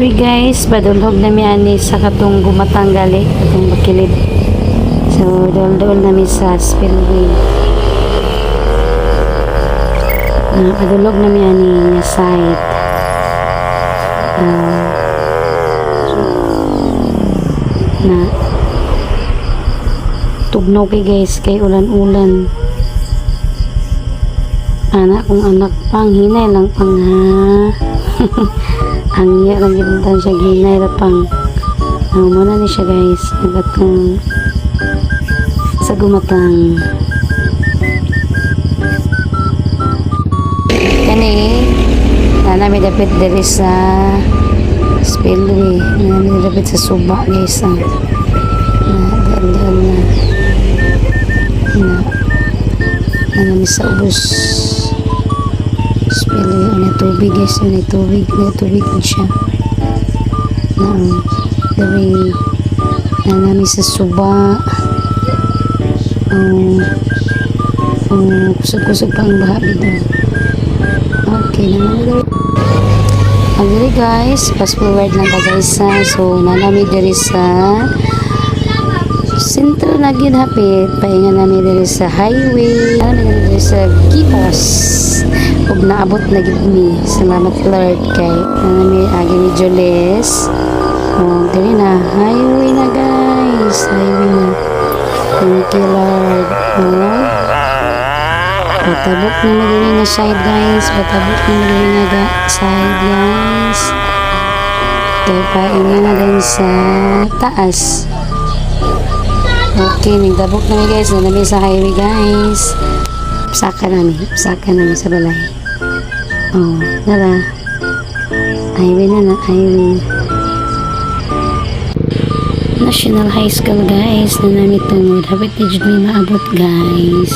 Sorry guys, badulhog na mi ani sa katong gumatang gali, katong bakilid. So, dol-dol na mi sa spillway. Badulhog na mi ani nga site. Na tugnaw kay guys, kay ulan-ulan. Anak kong anak pang hinay lang pang ha. Ang iya lang gibutan siya ginay ra pang. Muna ni siya guys, nagatang sa gumatang. Kani nami dapat diri sa spillway, nami dapat sa suba guys. Daan na nami sa ubos spillway. Ano tubig guys, ano tubig din siya. Dari nami sa suba. Kusog-kusog pang baha dito. Okay, nanami guys, fast forward lang ta guys ha. So nanami diri sa sentro na gid hapit, painga nami diri sa highway, nami diri sa Gipas. Ug naabot na gid mi. Salamat Lord kay nami agi ni Joles. Diri na highway na guys, highway na. Thank you Lord. Batabok na diri nga side guys, batabok na diri nga side guys. Kay painga na din sa taas. Okay, nagdabok na guys, nanami sa highway guys. Psaka nami sa balay. Nara. Highway na, highway. National High School guys, nanami tungod. Habit di jud mi maabot guys.